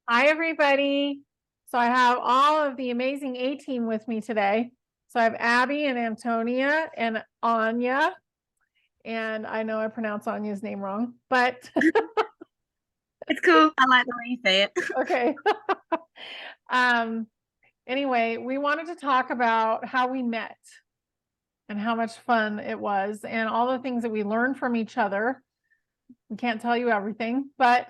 Hi, everybody. So I have all of the amazing A team with me today. So I have Abby and Antonia and Anya. And I know I pronounced Anya's name wrong, but It's cool. I like the way you say it. okay. um, anyway, we wanted to talk about how we met and how much fun it was and all the things that we learned from each other. We can't tell you everything, but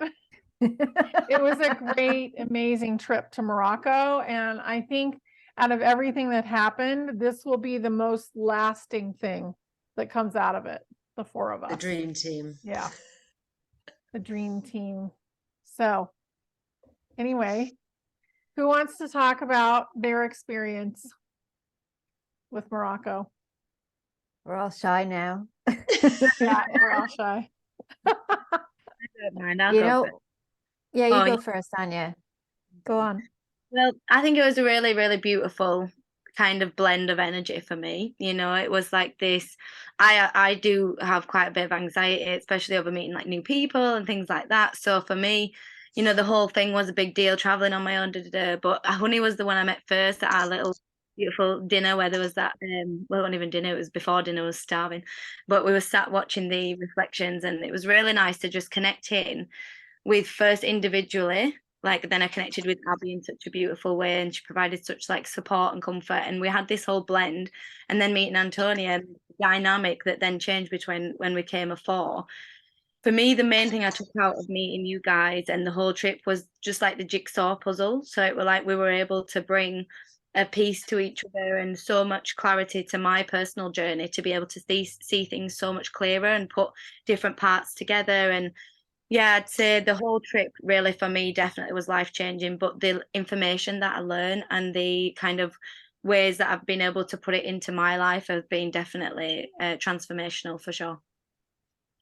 it was a great, amazing trip to Morocco. And I think out of everything that happened, this will be the most lasting thing that comes out of it, the four of The us. dream team. Yeah, the dream team. So, anyway, who wants to talk about their experience with Morocco? We're all shy now. Yeah, we're all shy. I don't mind. I'll You go first. know, yeah, you Oh, go yeah. first, Anya. Go on. Well, I think it was a really, really beautiful kind of blend of energy for me. It was like this. I do have quite a bit of anxiety, especially over meeting like new people and things like that. So for me, the whole thing was a big deal, traveling on my own. But Honey was the one I met first at our little beautiful dinner where there was that. Well, it wasn't even dinner; it was before dinner. I was starving, but we were sat watching the reflections, and it was really nice to just connect in with first individually, like then I connected with Abby in such a beautiful way, and she provided such like support and comfort, and we had this whole blend. And then meeting Antonia, the dynamic that then changed between when we came afore. For me, the main thing I took out of meeting you guys and the whole trip was just like the jigsaw puzzle. So it were like we were able to bring a piece to each other and so much clarity to my personal journey to be able to see things so much clearer and put different parts together. And yeah, I'd say the whole trip really for me definitely was life changing, but the information that I learned and the kind of ways that I've been able to put it into my life have been definitely transformational for sure.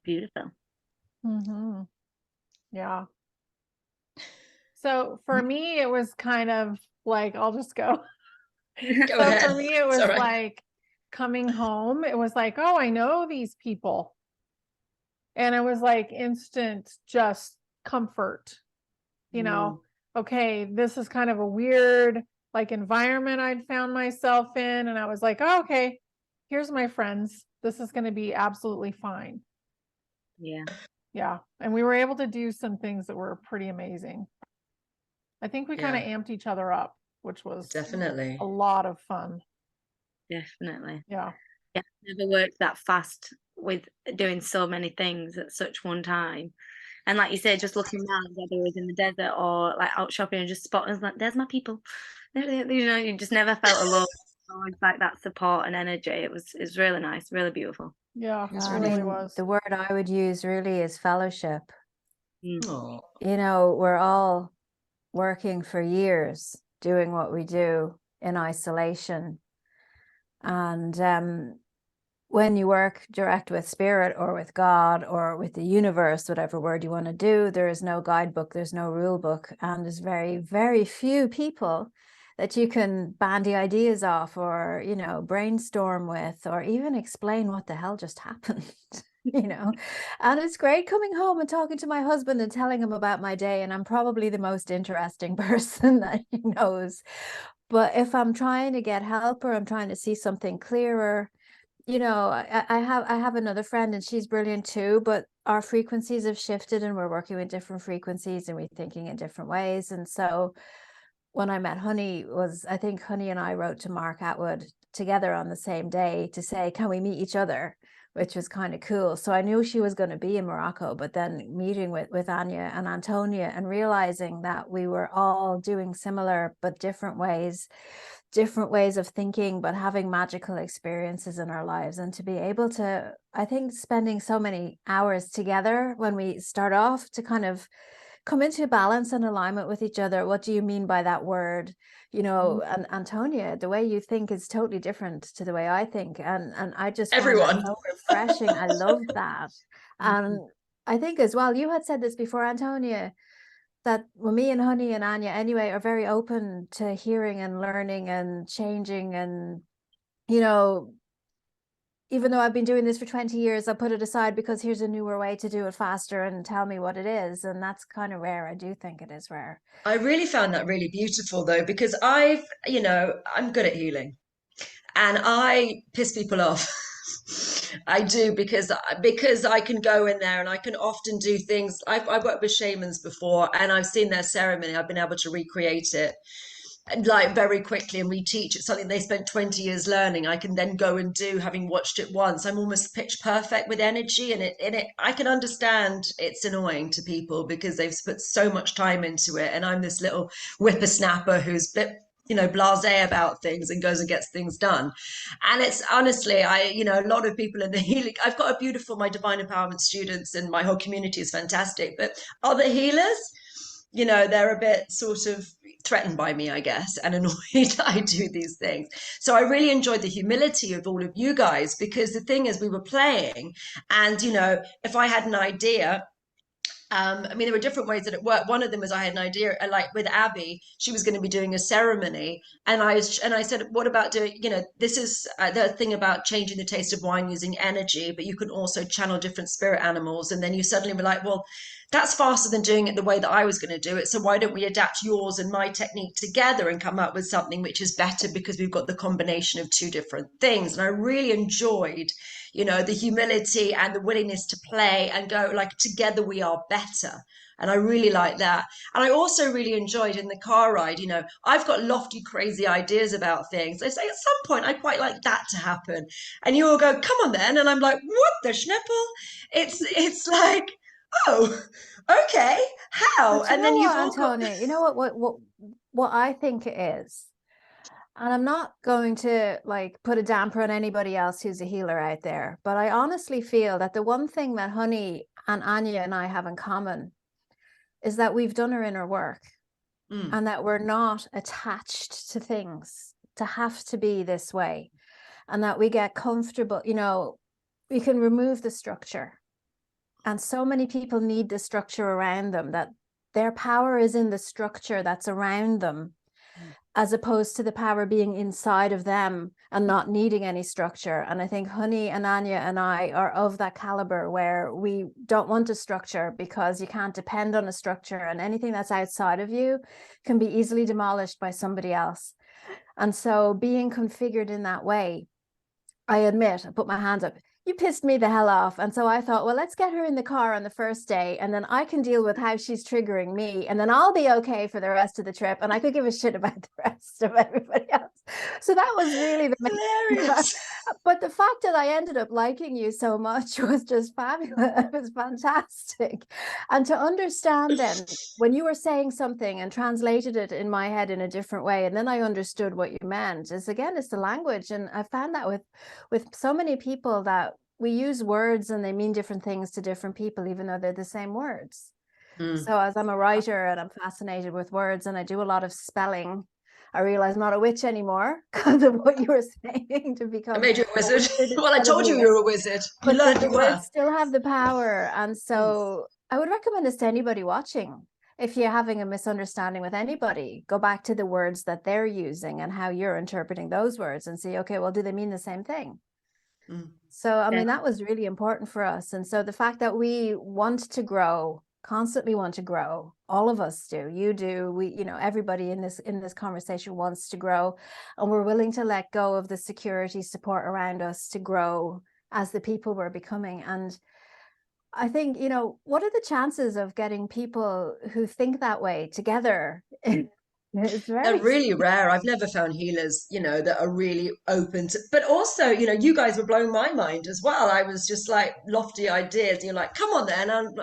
Beautiful. Mm-hmm. Yeah. So for me, it was kind of like, I'll just go. Go So for ahead. me, it It's was all right. like coming home. It was like, oh, I know these people. And it was like instant just comfort, you know, Mm, okay, this is kind of a weird like environment I'd found myself in. And I was like, oh, okay, here's my friends. This is going to be absolutely fine. Yeah. Yeah. And we were able to do some things that were pretty amazing. I think we kind of yeah, amped each other up, which was a definitely. lot of fun. Definitely. Yeah. Yeah. Never worked that fast with doing so many things at such one time. And like you said, just looking around, whether it was in the desert or like out shopping and just spotting, like, there's my people. You just never felt alone. Always like that support and energy. It was really nice, really beautiful. Yeah. It's It I really really mean, was. the word I would use really is fellowship. Mm. oh, We're all working for years doing what we do in isolation. And when you work direct with spirit or with God or with the universe, whatever word you want to do, there is no guidebook, there's no rule book, and there's very, very few people that you can bandy ideas off or, brainstorm with or even explain what the hell just happened. And it's great coming home and talking to my husband and telling him about my day, and I'm probably the most interesting person that he knows. But if I'm trying to get help or I'm trying to see something clearer, I have another friend and she's brilliant too, but our frequencies have shifted and we're working with different frequencies and we're thinking in different ways. And so when I met Honey, I think Honey and I wrote to Mark Atwood together on the same day to say, can we meet each other? Which was kind of cool. So I knew she was going to be in Morocco, but then meeting with Anya and Antonia and realizing that we were all doing similar but different ways of thinking, but having magical experiences in our lives. And to be able to, I think, spending so many hours together when we start off to kind of come into balance and alignment with each other. What do you mean by that word? And Antonia, the way you think is totally different to the way I think. And I just found that everyone. so refreshing. I loved that. And I think as well, you had said this before, Antonia, that well, me and Honey and Anya anyway are very open to hearing and learning and changing and you know even though I've been doing this for 20 years, I'll put it aside because here's a newer way to do it faster and tell me what it is. And that's kind of rare. I do think it is rare. I really found that really beautiful though, because I'm good at healing and I piss people off. I do because I can go in there and I can often do things. I've worked with shamans before and I've seen their ceremony. I've been able to recreate it like very quickly and reteach it. Something they spent 20 years learning, I can then go and do, having watched it once. I'm almost pitch perfect with energy, and it I can understand it's annoying to people because they've put so much time into it, and I'm this little whippersnapper who's a bit blasé about things and goes and gets things done. And it's honestly, a lot of people in the healing, I've got my divine empowerment students and my whole community is fantastic, but other healers, they're a bit sort of threatened by me, I guess, and annoyed I do these things. So I really enjoyed the humility of all of you guys, because the thing is, we were playing, and if I had an idea, there were different ways that it worked. One of them was I had an idea, like with Abby, she was going to be doing a ceremony, and I said, what about doing? This is the thing about changing the taste of wine using energy, but you can also channel different spirit animals. And then you suddenly were like, well, that's faster than doing it the way that I was going to do it. So why don't we adapt yours and my technique together and come up with something which is better, because we've got the combination of two different things. And I really enjoyed the humility and the willingness to play and go, like, together we are better. And I really like that. And I also really enjoyed in the car ride, I've got lofty, crazy ideas about things. I say at some point, I'd quite like that to happen. And you all go, come on then. And I'm like, what the schnipple? It's like, oh, okay, how? But and then you've all Antonia, got... you know what I think it is? And I'm not going to like put a damper on anybody else who's a healer out there, but I honestly feel that the one thing that Honey and Anya and I have in common is that we've done our inner work and that we're not attached to things to have to be this way, and that we get comfortable, we can remove the structure. And so many people need the structure around them, that their power is in the structure that's around them, as opposed to the power being inside of them and not needing any structure. And I think Honey and Anya and I are of that caliber, where we don't want a structure because you can't depend on a structure, and anything that's outside of you can be easily demolished by somebody else. And so being configured in that way, I admit, I put my hands up, you pissed me the hell off. And so I thought, well, let's get her in the car on the first day, and then I can deal with how she's triggering me, and then I'll be okay for the rest of the trip, and I could give a shit about the rest of everybody else. So that was really the hilarious. But the fact that I ended up liking you so much was just fabulous. It was fantastic. And to understand then, when you were saying something and translated it in my head in a different way, and then I understood what you meant, is again, it's the language. And I found that with so many people, that we use words and they mean different things to different people, even though they're the same words. So as I'm a writer and I'm fascinated with words and I do a lot of spelling, I realize I'm not a witch anymore because of what you were saying, to become... I made you a wizard. Well, I told you were a wizard. You But learned the you were. words still have the power. And so I would recommend this to anybody watching. If you're having a misunderstanding with anybody, go back to the words that they're using and how you're interpreting those words and see, okay, well, do they mean the same thing? So, I mean, that was really important for us. And so the fact that we want to grow, constantly want to grow, all of us do, you do, we, everybody in this conversation wants to grow, and we're willing to let go of the security support around us to grow as the people we're becoming. And I think, what are the chances of getting people who think that way together? They're really rare. I've never found healers, that are really open to, but also, you guys were blowing my mind as well. I was just like, lofty ideas. And you're like, come on then. And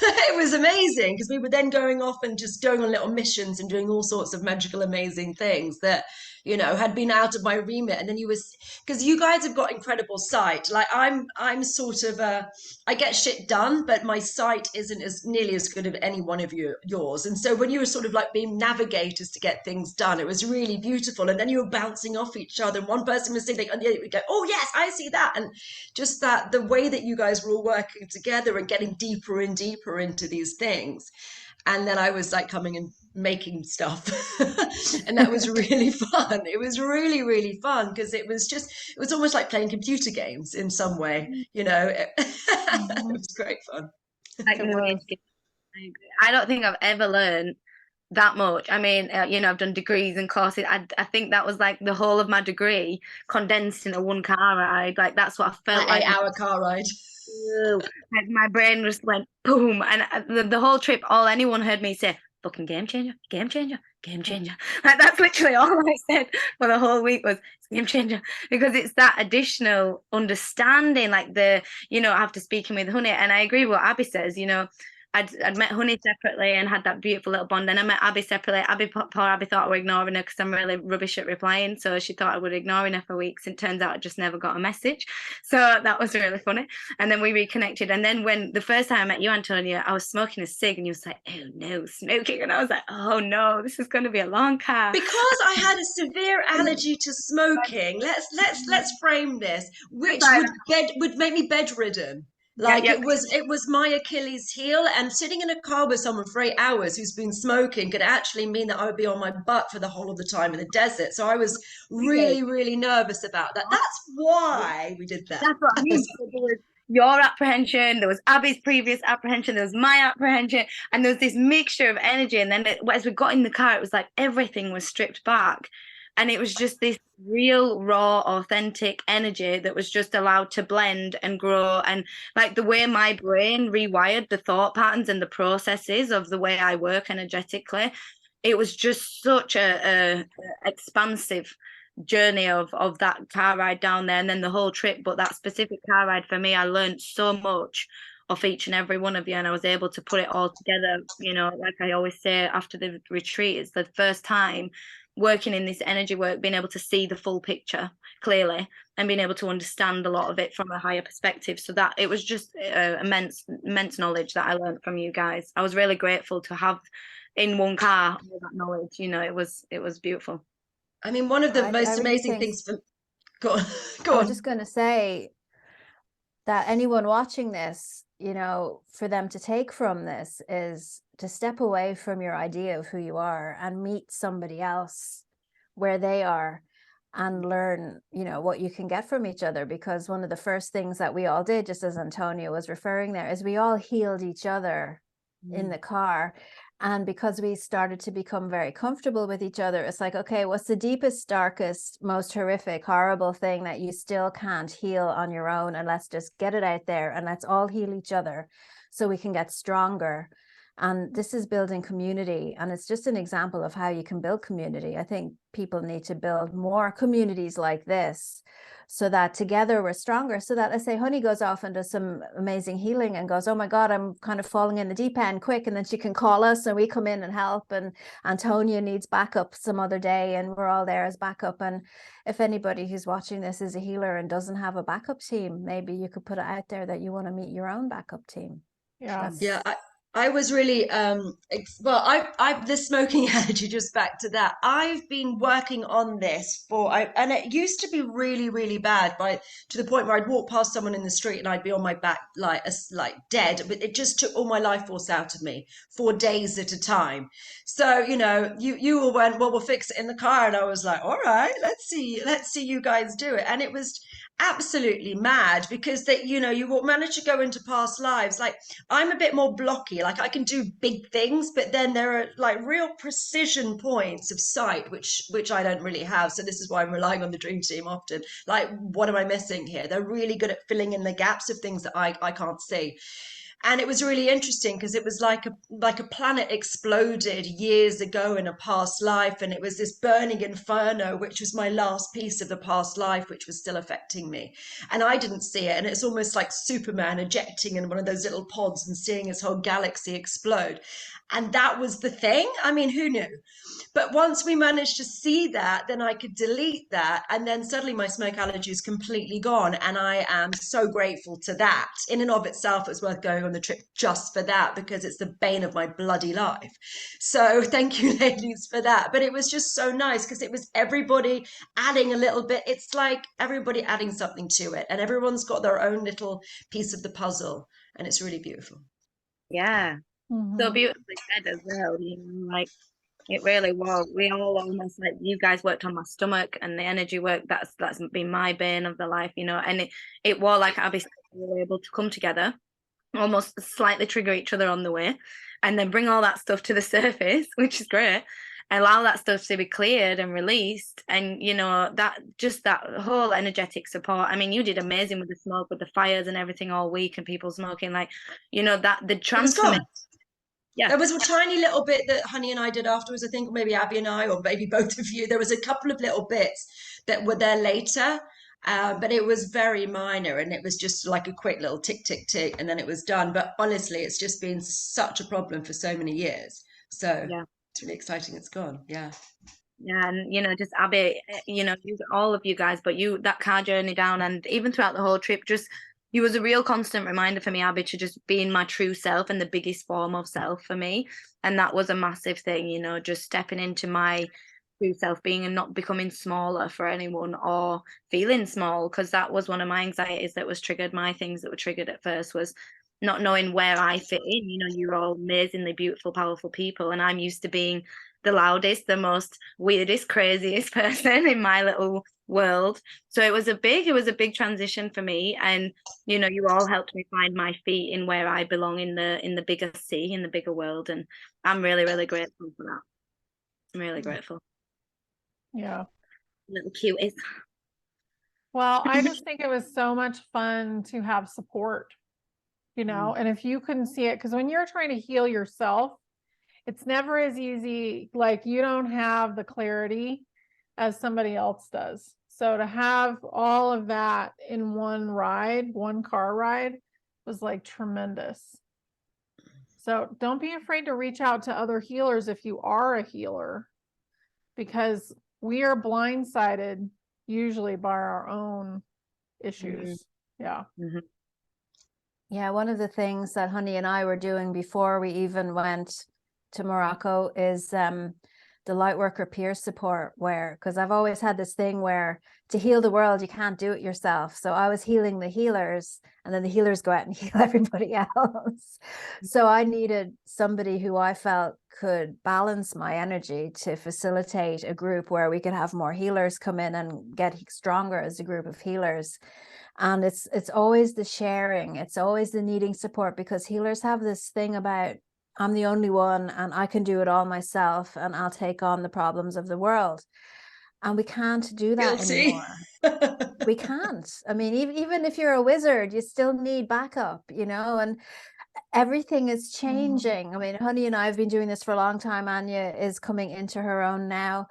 it was amazing, because we were then going off and just going on little missions and doing all sorts of magical, amazing things that, had been out of my remit. And then because you guys have got incredible sight. Like I'm sort of I get shit done, but my sight isn't as nearly as good as any one of yours. And so when you were sort of like being navigators to get things done, it was really beautiful. And then you were bouncing off each other, and one person was saying, and the other would go, oh yes, I see that. And just that, the way that you guys were all working together and getting deeper and deeper into these things. And then I was like coming and making stuff. And that was really fun. It was really, really fun because it was almost like playing computer games in some way, you know. It Mhm. was great fun. Like It money was. is given. I agree. I don't think I've ever learned that much. I mean, I've done degrees and courses. I think that was like the whole of my degree condensed into one car ride. Like that's what I An felt like. 8 hour car ride. Like my brain just went boom, and the whole trip, all anyone heard me say, "Fucking game changer, game changer, game changer." Like that's literally all I said for the whole week was "It's game changer," because it's that additional understanding, like after speaking with Honey, and I agree with what Abby says. I'd met Honey separately and had that beautiful little bond. Then I met Abby separately. Poor Abby thought I were ignoring her because I'm really rubbish at replying. So she thought I would ignoring her for weeks. And it turns out I just never got a message. So that was really funny. And then we reconnected. And then when the first time I met you, Antonia, I was smoking a cig and you was like, "Oh no, smoking." And I was like, "Oh no, this is going to be a long car." Because I had a severe allergy to smoking, let's frame this, which would make me bedridden. Like Yeah. it was my Achilles heel, and sitting in a car with someone for 8 hours who's been smoking could actually mean that I would be on my butt for the whole of the time in the desert. So I was really, really nervous about that. That's why we did that. That's what I mean. So there was your apprehension, there was Abby's previous apprehension, there was my apprehension, and there was this mixture of energy. And then as we got in the car, it was like everything was stripped back. And it was just this real, raw, authentic energy that was just allowed to blend and grow. And like the way my brain rewired the thought patterns and the processes of the way I work energetically, it was just such a expansive journey of that car ride down there and then the whole trip. But that specific car ride for me, I learned so much of each and every one of you, and I was able to put it all together. Like I always say after the retreat, it's the first time working in this energy work, being able to see the full picture clearly and being able to understand a lot of it from a higher perspective. So that it was just immense knowledge that I learned from you guys. I was really grateful to have in one car all that knowledge. It was beautiful. I mean, one of the I most really amazing think, things for go on, I go was on. just going to say that anyone watching this, for them to take from this is to step away from your idea of who you are and meet somebody else where they are and learn, what you can get from each other. Because one of the first things that we all did, just as Antonia was referring there, is we all healed each other in the car. And because we started to become very comfortable with each other, it's like, okay, what's the deepest, darkest, most horrific, horrible thing that you still can't heal on your own? And let's just get it out there and let's all heal each other so we can get stronger. And this is building community. And it's just an example of how you can build community. I think people need to build more communities like this so that together we're stronger. So that, let's say Honey goes off and does some amazing healing and goes, "Oh my God, I'm kind of falling in the deep end, quick." And then she can call us and we come in and help. And Antonia needs backup some other day and we're all there as backup. And if anybody who's watching this is a healer and doesn't have a backup team, maybe you could put it out there that you want to meet your own backup team. Yeah. Yeah, I was really I the smoking allergy, just back to that. I've been working on this and it used to be really, really bad to the point where I'd walk past someone in the street and I'd be on my back like dead, but it just took all my life force out of me for days at a time. So, you all went, "Well, we'll fix it in the car," and I was like, "All right, let's see you guys do it." And it was absolutely mad because you will manage to go into past lives. Like, I'm a bit more blocky. Like, I can do big things, but then there are like real precision points of sight, which I don't really have. So this is why I'm relying on the dream team often. Like, what am I missing here? They're really good at filling in the gaps of things that I can't see. And it was really interesting because it was like a planet exploded years ago in a past life, and it was this burning inferno, which was my last piece of the past life, which was still affecting me, and I didn't see it. And it's almost like Superman ejecting in one of those little pods and seeing his whole galaxy explode. And that was the thing. I mean, who knew? But once we managed to see that, then I could delete that. And then suddenly my smoke allergy is completely gone. And I am so grateful to that. In and of itself, it's worth going on the trip just for that, because it's the bane of my bloody life. So thank you, ladies, for that. But it was just so nice because it was everybody adding a little bit. It's like everybody adding something to it. And everyone's got their own little piece of the puzzle. And it's really beautiful. Yeah. So Mhm. beautifully said as well, you know, like it really was. We all almost, like, you guys worked on my stomach and the energy work. That's been my bane of the life, you know. And it was like Abby said, we were able to come together, almost slightly trigger each other on the way, and then bring all that stuff to the surface, which is great. Allow that stuff to be cleared and released, and you know that just that whole energetic support. I mean, you did amazing with the smoke, with the fires and everything all week, and people smoking, like, you know, that the It was transformation. gone. Yeah. There was a tiny little bit that Honey and I did afterwards, I think, or maybe Abby and I, or maybe both of you. There was a couple of little bits that were there later, but it was very minor, and it was just like a quick little tick, tick, tick, and then it was done. But honestly, it's just been such a problem for so many years. So Yeah. it's really exciting. It's gone. Yeah. Yeah, and you know, just Abby, you know, all of you guys, but you, that car journey down, and even throughout the whole trip, just you was a real constant reminder for me, Abby, to just be in my true self and the biggest form of self for me. And that was a massive thing, you know, just stepping into my true self being and not becoming smaller for anyone or feeling small, because that was one of my anxieties that was triggered. My things that were triggered at first was not knowing where I fit in. You know, you're all amazingly beautiful, powerful people, and I'm used to being the loudest, the most weirdest, craziest person in my little world. So it was a big transition for me. And you know, you all helped me find my feet in where I belong in the bigger sea, in the bigger world. And I'm really, really grateful for that. I'm really grateful. Yeah. Little cuties. Well, I just think it was so much fun to have support, you know, and if you couldn't see it, because when you're trying to heal yourself, it's never as easy. Like you don't have the clarity as somebody else does. So to have all of that in one ride, one car ride, was like tremendous. So don't be afraid to reach out to other healers if you are a healer, because we are blindsided usually by our own issues. Yeah. Mm-hmm. Yeah, one of the things that Honey and I were doing before we even went to Morocco is the Lightworker peer support, where, because I've always had this thing where to heal the world, you can't do it yourself. So I was healing the healers, and then the healers go out and heal everybody else. So I needed somebody who I felt could balance my energy to facilitate a group where we could have more healers come in and get stronger as a group of healers. And it's always the sharing, it's always the needing support, because healers have this thing about, I'm the only one and I can do it all myself and I'll take on the problems of the world. And we can't do that Guilty. anymore. We can't. I mean, even if you're a wizard, you still need backup, you know, and everything is changing. I mean, Honey and I have been doing this for a long time. Anya is coming into her own now.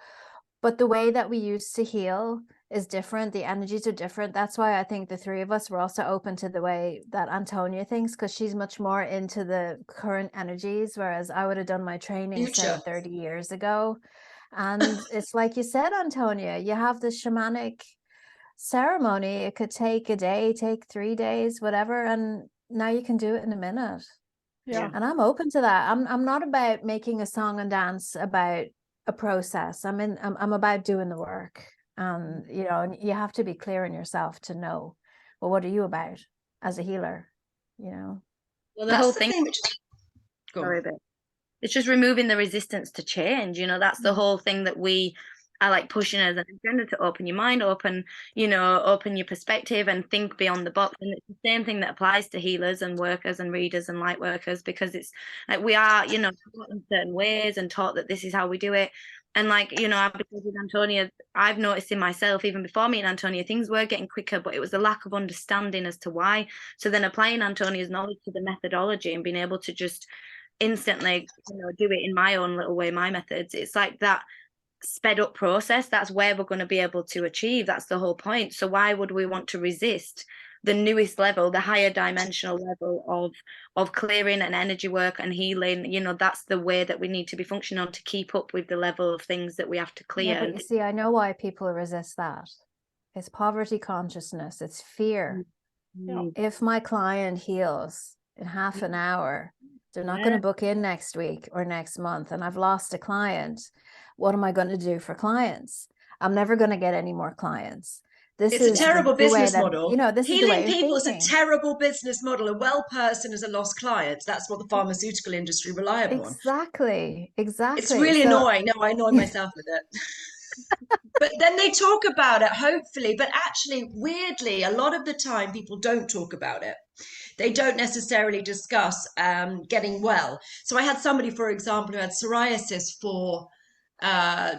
But the way that we used to heal is different. The energies are different. That's why I think the three of us were also open to the way that Antonia thinks, because she's much more into the current energies, whereas I would have done my training, say, Future. 30 years ago. And it's like you said, Antonia, you have the shamanic ceremony. It could take a day, take 3 days, whatever. And now you can do it in a minute. Yeah. And I'm open to that. I'm not about making a song and dance about a process. I'm about doing the work. You know, and you have to be clear in yourself to know, well, what are you about as a healer? You know. Well, the That's whole the thing. thing which go on. Sorry, but it's just removing the resistance to change. You know, that's the whole thing that we are like pushing as an agenda, to open your mind, open, you know, open your perspective and think beyond the box. And it's the same thing that applies to healers and workers and readers and light workers, because it's like we are, you know, taught in certain ways and taught that this is how we do it. And like, you know, because with Antonia, I've noticed in myself, even before me and Antonia, things were getting quicker, but it was a lack of understanding as to why. So then applying Antonia's knowledge to the methodology and being able to just instantly, you know, do it in my own little way, my methods, it's like that sped up process. That's where we're going to be able to achieve. That's the whole point. So why would we want to resist the newest level, the higher dimensional level of clearing and energy work and healing? You know, that's the way that we need to be functioning on to keep up with the level of things that we have to clear. Yeah, but you see, I know why people resist that. It's poverty consciousness. It's fear. If my client heals in half an hour, they're not going to book in next week or next month, and I've lost a client. What am I going to do for clients? I'm never going to get any more clients. This It's a is terrible the way business that, model. you know, this is the Healing way of people is a thinking. terrible business model. A well person is a lost client. That's what the pharmaceutical industry rely upon. Exactly. It's really So, annoying. No, I annoy myself with it. But then they talk about it, hopefully. But actually, weirdly, a lot of the time people don't talk about it. They don't necessarily discuss getting well. So I had somebody, for example, who had psoriasis for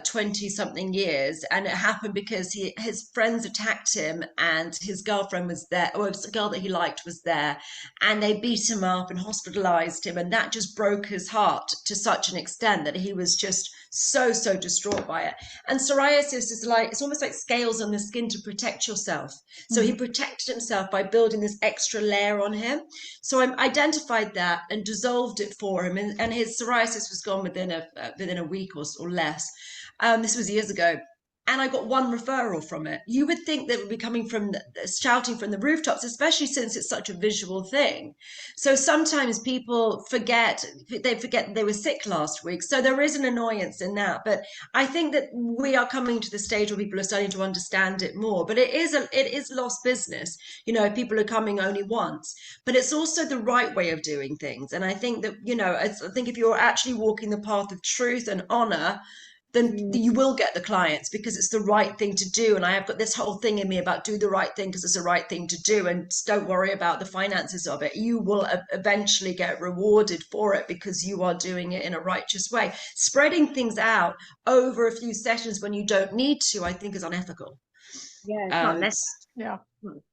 20 something years, and it happened because his friends attacked him, and his girlfriend was there, or it was a girl that he liked was there, and they beat him up and hospitalized him, and that just broke his heart to such an extent that he was just so distraught by it. And psoriasis is like, it's almost like scales on the skin to protect yourself. So he protected himself by building this extra layer on him. So I identified that and dissolved it for him, and his psoriasis was gone within a week or less. This was years ago, and I got one referral from it. You would think that it would be coming from shouting from the rooftops, especially since it's such a visual thing. So sometimes people forget they were sick last week. So there is an annoyance in that, but I think that we are coming to the stage where people are starting to understand it more. But it is lost business. You know, people are coming only once, but it's also the right way of doing things. And I think that, you know, I think if you're actually walking the path of truth and honor, then you will get the clients, because it's the right thing to do. And I have got this whole thing in me about do the right thing because it's the right thing to do, and don't worry about the finances of it. You will eventually get rewarded for it because you are doing it in a righteous way. Spreading things out over a few sessions when you don't need to, I think, is unethical. Yeah, it's not necessary. Yeah.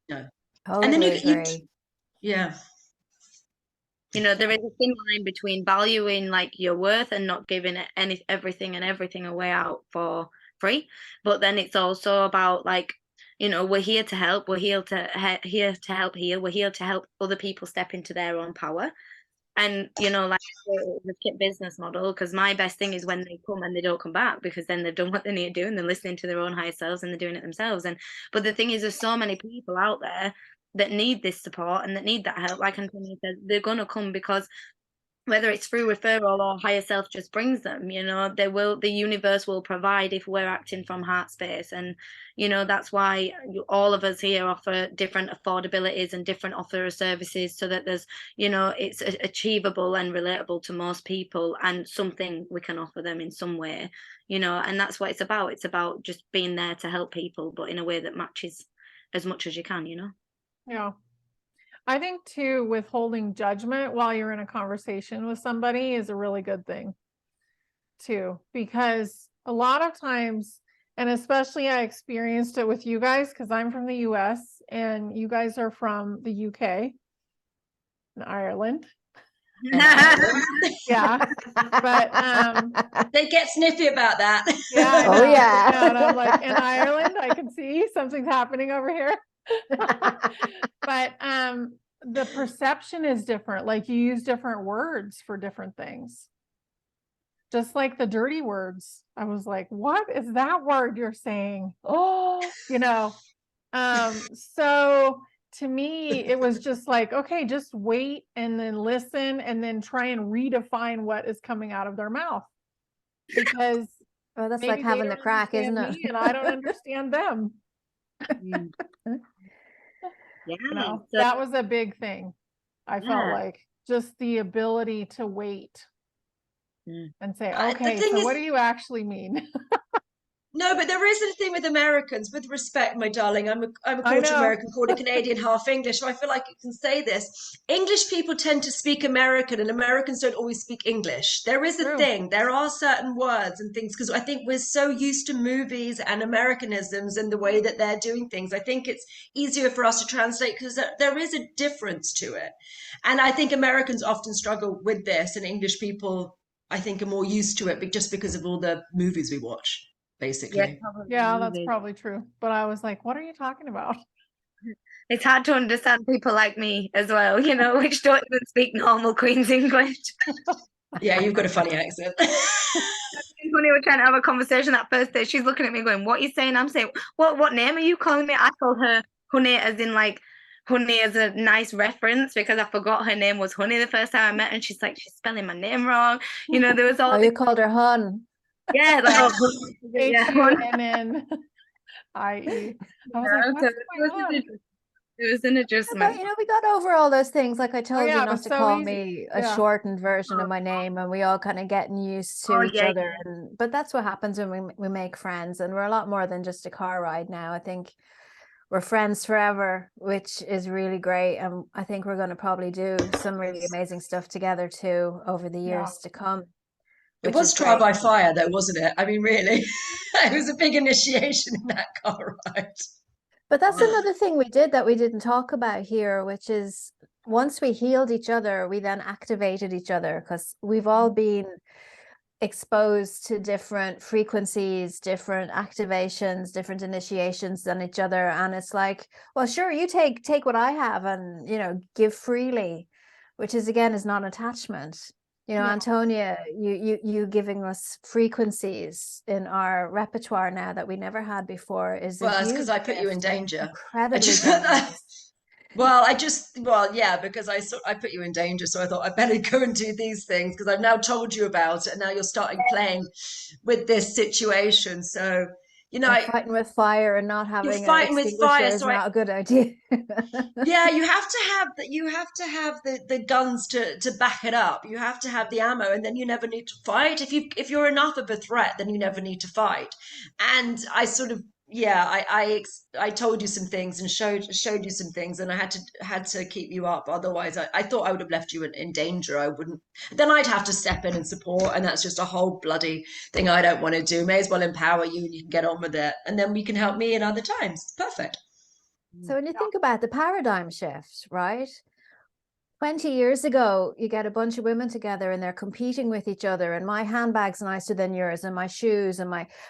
No. totally And then agree. yeah. You know, there is a thin line between valuing like your worth and not giving it everything away out for free. But then it's also about like, you know, we're here to help. We're here to help heal. We're here to help other people step into their own power. And, you know, like the kit business model, because my best thing is when they come and they don't come back, because then they've done what they need to do and they're listening to their own higher selves and they're doing it themselves. But the thing is, there's so many people out there that need this support and that need that help. Like Antonia said, they're going to come because whether it's through referral or higher self just brings them, you know, the universe will provide if we're acting from heart space. And, you know, that's why all of us here offer different affordabilities and different offer of services, so that there's, you know, it's achievable and relatable to most people and something we can offer them in some way, you know. And that's what it's about. It's about just being there to help people, but in a way that matches as much as you can, you know. Yeah. I think too, withholding judgment while you're in a conversation with somebody is a really good thing too, because a lot of times, and especially I experienced it with you guys, because I'm from the US and you guys are from the UK and Ireland. Yeah. But They get snippy about that. yeah, I Oh, know. yeah. Yeah, and I'm like, in Ireland, I can see something's happening over here. But the perception is different. Like you use different words for different things. Just like the dirty words. I was like, what is that word you're saying? Oh, you know. So to me, it was just like, okay, just wait and then listen and then try and redefine what is coming out of their mouth. Because Well, that's maybe like they having the don't crack, isn't understand it? me and I don't understand them. Yeah. You know, So, that was a big thing. I felt yeah. like just the ability to wait and say, The okay, thing so is, what do you actually mean? no, but there is a thing with Americans, with respect, my darling. I'm a I quarter know. American, quarter Canadian, half English, so I feel like I can say this. English people tend to speak American, and Americans don't always speak English. There is a True. thing. There are certain words and things, because I think we're so used to movies and Americanisms and the way that they're doing things. I think it's easier for us to translate because there is a difference to it. And I think Americans often struggle with this, and English people, I think, are more used to it just because of all the movies we watch. Basically. Yeah, that's probably true. But I was like, what are you talking about? It's hard to understand people like me as well, you know, which don't even speak normal Queen's English. Yeah, you've got a funny accent. When we were trying to have a conversation that first day, she's looking at me going, what are you saying? I'm saying, what name are you calling me? I called her Honey, as in like Honey as a nice reference, because I forgot her name was Honey the first time I met her, and she's like, she's spelling my name wrong. You know, there was all Oh, you called her Hun. yeah, like, oh, yeah, Hunn. I.e. I was like, No, what's so going on? it was an But adjustment. we got over all those things. Like I Oh told you yeah, it not was to so call easy. me a Yeah. shortened version of my name, and we all kind of getting used to Oh, each yeah, other. But that's what happens when we make friends, and we're a lot more than just a car ride now. I think we're friends forever, which is really great, and I think we're going to probably do some really amazing stuff together too over the Yeah. years to come. It Which was is trial great. by fire, though, wasn't it? I mean, really, it was a big initiation in that car ride. But that's another thing we did that we didn't talk about here, which is once we healed each other, we then activated each other, because we've all been exposed to different frequencies, different activations, different initiations than each other. And it's like, well, sure, you take what I have and, give freely, which is again is non-attachment. Yeah. Antonia, you giving us frequencies in our repertoire now that we never had before is a Well, it's huge because I put you in gift, danger. I incredibly just generous. yeah, because I put you in danger, so I thought I better go and do these things because I've now told you about it, and now you're starting playing with this situation. So, Fighting with fire and not you're having an fighting with fire. extinguisher is So not a good idea. yeah, you have to have that. You have to have the guns to back it up. You have to have the ammo, and then you never need to fight. If you're enough of a threat, then you never need to fight. And I sort of I told you some things and showed you some things, and I had to keep you up. Otherwise, I thought I would have left you in danger. I wouldn't. Then I'd have to step in and support, and that's just a whole bloody thing I don't want to do. May as well empower you, and you can get on with it, and then we can help me in other times. It's perfect. So when you think about the paradigm shift, right? 20 years ago, you get a bunch of women together and they're competing with each other, and my handbag's nicer than yours, and my shoes,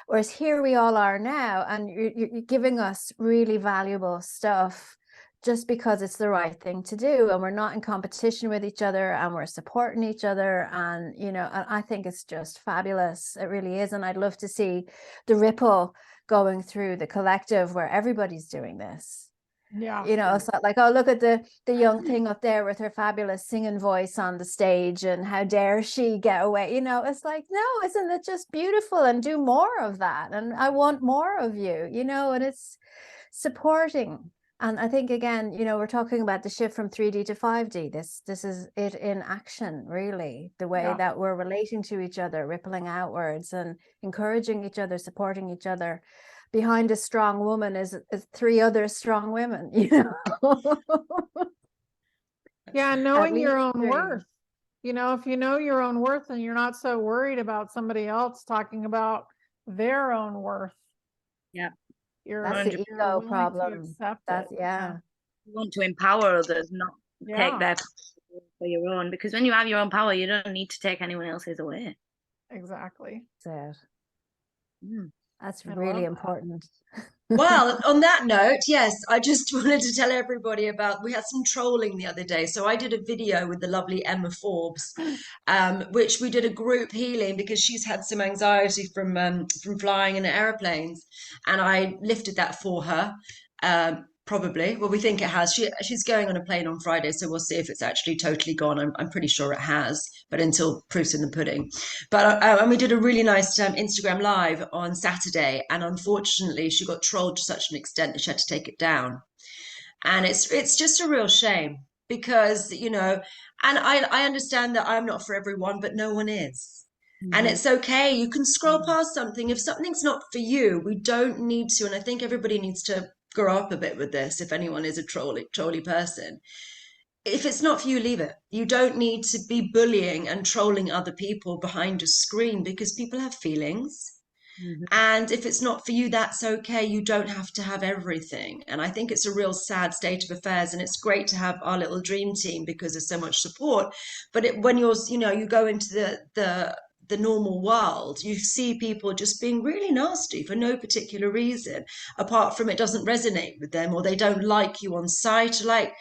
whereas here we all are now, and you're giving us really valuable stuff just because it's the right thing to do, and we're not in competition with each other, and we're supporting each other, and and I think it's just fabulous. It really is. And I'd love to see the ripple going through the collective where everybody's doing this. Yeah. It's not like, oh, look at the young thing up there with her fabulous singing voice on the stage, and how dare she get away. It's like, no, isn't it just beautiful? And do more of that, and I want more of you. And it's supporting. And I think again, we're talking about the shift from 3D to 5D. This is it in action, really. The way that we're relating to each other, rippling outwards and encouraging each other, supporting each other. Behind a strong woman is three other strong women, Yeah, At knowing least your own three. worth. If you know your own worth and you're not so worried about somebody else talking about their own worth. Yeah. That's the ego willing to problem. accept That's it. You want to empower others, not take their power for your own. Because when you have your own power, you don't need to take anyone else's away. Exactly. That's it. Mm. That's I really love that. important. Well, on that note, yes, I just wanted to tell everybody about we had some trolling the other day. So I did a video with the lovely Emma Forbes, which we did a group healing because she's had some anxiety from flying in airplanes, and I lifted that for her. Probably. Well, we think it has. She's going on a plane on Friday, so we'll see if it's actually totally gone. I'm pretty sure it has, but until proof's in the pudding. But and we did a really nice Instagram live on Saturday, and unfortunately, she got trolled to such an extent that she had to take it down. And it's just a real shame because and I understand that I'm not for everyone, but no one is. And it's okay. You can scroll past something. If something's not for you, we don't need to. And I think everybody needs to grow up a bit with this. If anyone is a trolly person, if it's not for you, leave it. You don't need to be bullying and trolling other people behind a screen because people have feelings. And if it's not for you, that's okay. You don't have to have everything. And I think it's a real sad state of affairs. And it's great to have our little dream team because there's so much support. But when you go into the normal world, you see people just being really nasty for no particular reason, apart from it doesn't resonate with them or they don't like you on sight. Like,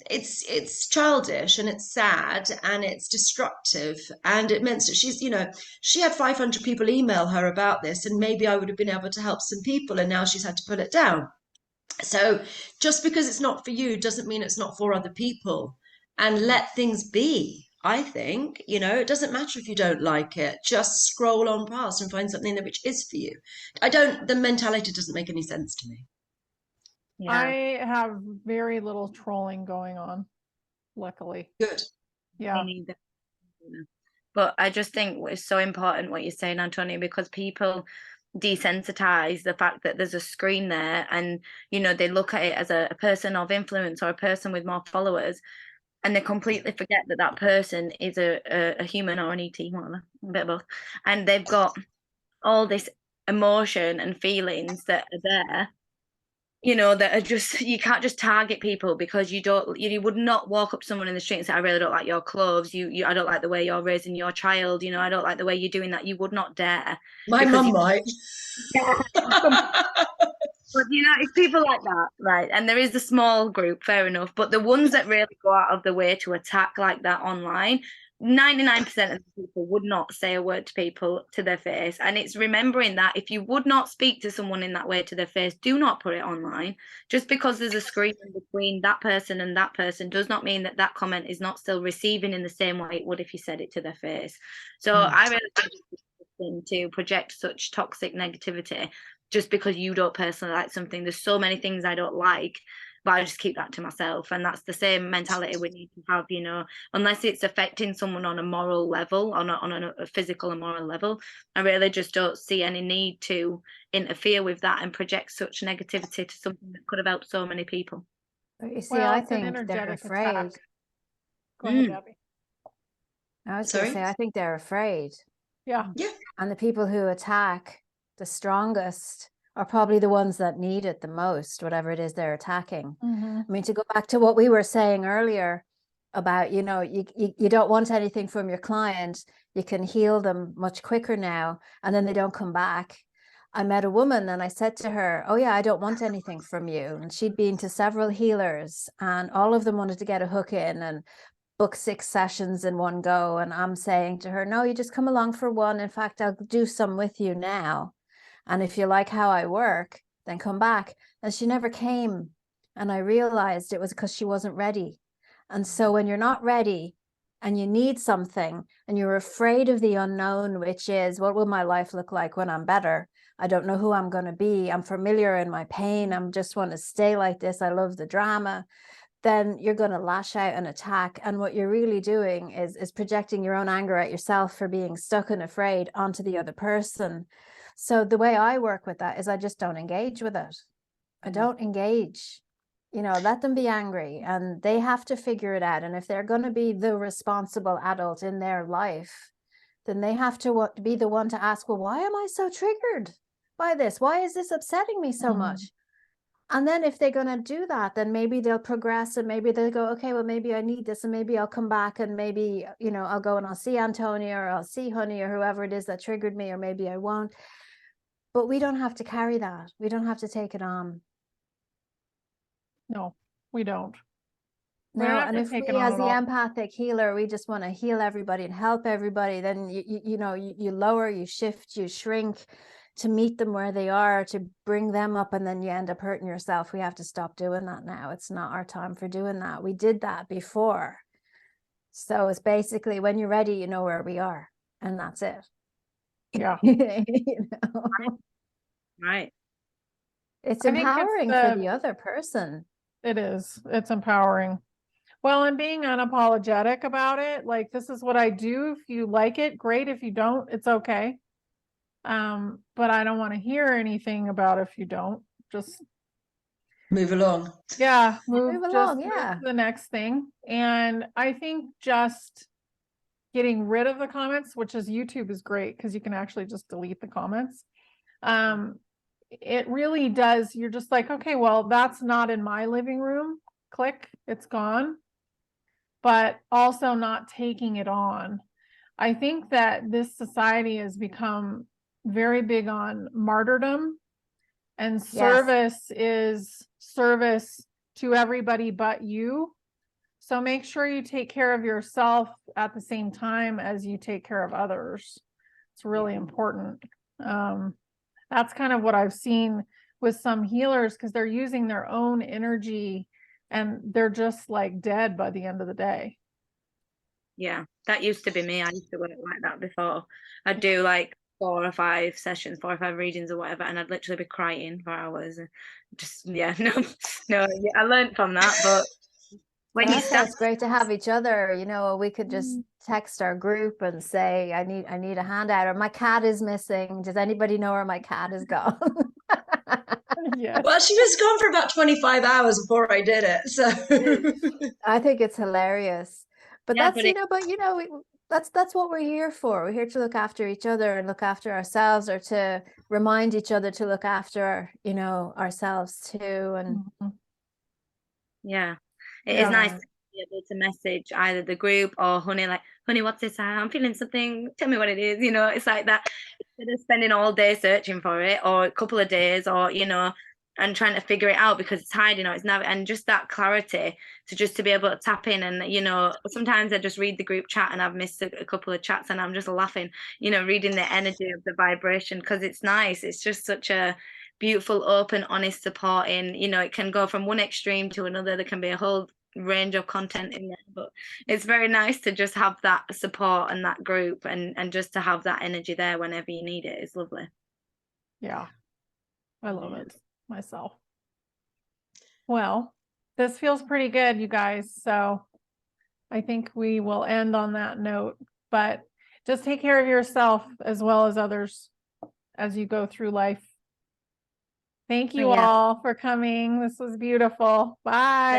it's childish and it's sad and it's destructive, and it meant that she had 500 people email her about this, and maybe I would have been able to help some people, and now she's had to pull it down. So just because it's not for you doesn't mean it's not for other people, and let things be. I think, it doesn't matter if you don't like it, just scroll on past and find something that which is for you. The mentality doesn't make any sense to me. Yeah. I have very little trolling going on, luckily. Good. Yeah. Me neither. But I just think it's so important what you're saying, Antonio, because people desensitize the fact that there's a screen there, and they look at it as a person of influence or a person with more followers, and they completely forget that that person is a human or an ET, whatever, a bit of both, and they've got all this emotion and feelings that are there, that are just, you can't just target people because you would not walk up to someone in the street and say, I really don't like your clothes. I don't like the way you're raising your child. I don't like the way you're doing that. You would not dare. My mum might. Yeah. But it's people like that, right? And there is a small group, fair enough. But the ones that really go out of the way to attack like that online, 99% of the people would not say a word to people to their face. And it's remembering that if you would not speak to someone in that way to their face, do not put it online. Just because there's a screen in between that person and that person does not mean that that comment is not still receiving in the same way it would if you said it to their face. So I really think it's interesting to project such toxic negativity just because you don't personally like something. There's so many things I don't like, but I just keep that to myself. And that's the same mentality we need to have, unless it's affecting someone on a moral level, on a physical and moral level. I really just don't see any need to interfere with that and project such negativity to something that could have helped so many people. But you see, Well, I it's an think they're energetic afraid. attack. Go ahead, Gabby. I was going to Sorry? say, I think they're afraid. Yeah. Yeah. And the people who attack the strongest are probably the ones that need it the most, whatever it is they're attacking. Mhm. I mean, to go back to what we were saying earlier about, you don't want anything from your client, you can heal them much quicker now, and then they don't come back. I met a woman and I said to her, oh yeah, I don't want anything from you. And she'd been to several healers and all of them wanted to get a hook in and book 6 sessions in one go. And I'm saying to her, no, you just come along for one. In fact, I'll do some with you now. And if you like how I work, then come back. And she never came. And I realized it was because she wasn't ready. And so when you're not ready and you need something and you're afraid of the unknown, which is, what will my life look like when I'm better? I don't know who I'm going to be. I'm familiar in my pain. I just want to stay like this. I love the drama. Then you're going to lash out and attack. And what you're really doing is projecting your own anger at yourself for being stuck and afraid onto the other person. So the way I work with that is I just don't engage with it. I don't engage. Let them be angry and they have to figure it out. And if they're going to be the responsible adult in their life, then they have to be the one to ask, well, why am I so triggered by this? Why is this upsetting me so much? And then if they're going to do that, then maybe they'll progress and maybe they'll go, okay, well, maybe I need this and maybe I'll come back and maybe, I'll go and I'll see Antonia or I'll see Honey or whoever it is that triggered me, or maybe I won't. But we don't have to carry that. We don't have to take it on. No, we don't. No, and if we as the empathic healer, we just want to heal everybody and help everybody, then you lower, you shift, you shrink to meet them where they are, to bring them up, and then you end up hurting yourself. We have to stop doing that now. It's not our time for doing that. We did that before. So it's basically, when you're ready, you know where we are, and that's it. Yeah. Right. It's empowering for the other person. It is. It's empowering. Well, and being unapologetic about it, like, this is what I do. If you like it, great. If you don't, it's okay. But I don't want to hear anything about if you don't. Just move along. Yeah, move along. Move to the next thing. And I think just getting rid of the comments, which is YouTube is great because you can actually just delete the comments. It really does. You're just like, okay, well, that's not in my living room. Click, it's gone. But also not taking it on. I think that this society has become very big on martyrdom, and service is service to everybody but you. So make sure you take care of yourself at the same time as you take care of others. It's really important. That's kind of what I've seen with some healers, because they're using their own energy and they're just like dead by the end of the day. Yeah. That used to be me. I used to work like that before. I'd do like 4 or 5 sessions, 4 or 5 readings or whatever, and I'd literally be crying for hours. Just yeah, no, yeah, I learned from that. But when And you that's why start, it's great to have each other. You know, we could just Mm. text our group and say, I need a handout, or my cat is missing. Does anybody know where my cat is gone? Yes. Well, she was gone for about 25 hours before I did it. So I think it's hilarious. But yeah, that's, that's what we're here for. We're here to look after each other and look after ourselves, or to remind each other to look after, ourselves too. And Mhm. yeah, it Yeah. is nice to be able to message either the group or Honey, like, Honey, what's this? I'm feeling something. Tell me what it is. It's like that. Instead of spending all day searching for it, or a couple of days, or and trying to figure it out because it's hiding, or it's never, and just that clarity to be able to tap in. And sometimes I just read the group chat and I've missed a couple of chats and I'm just laughing, reading the energy of the vibration, because it's nice. It's just such a beautiful, open, honest, supporting. It can go from one extreme to another. There can be a whole range of content in there, but it's very nice to just have that support and that group, and just to have that energy there whenever you need it. It's lovely. Yeah. I love Yeah. it myself. Well, this feels pretty good, you guys. So I think we will end on that note, but just take care of yourself as well as others as you go through life. Thank you Yeah. all for coming. This was beautiful. Bye.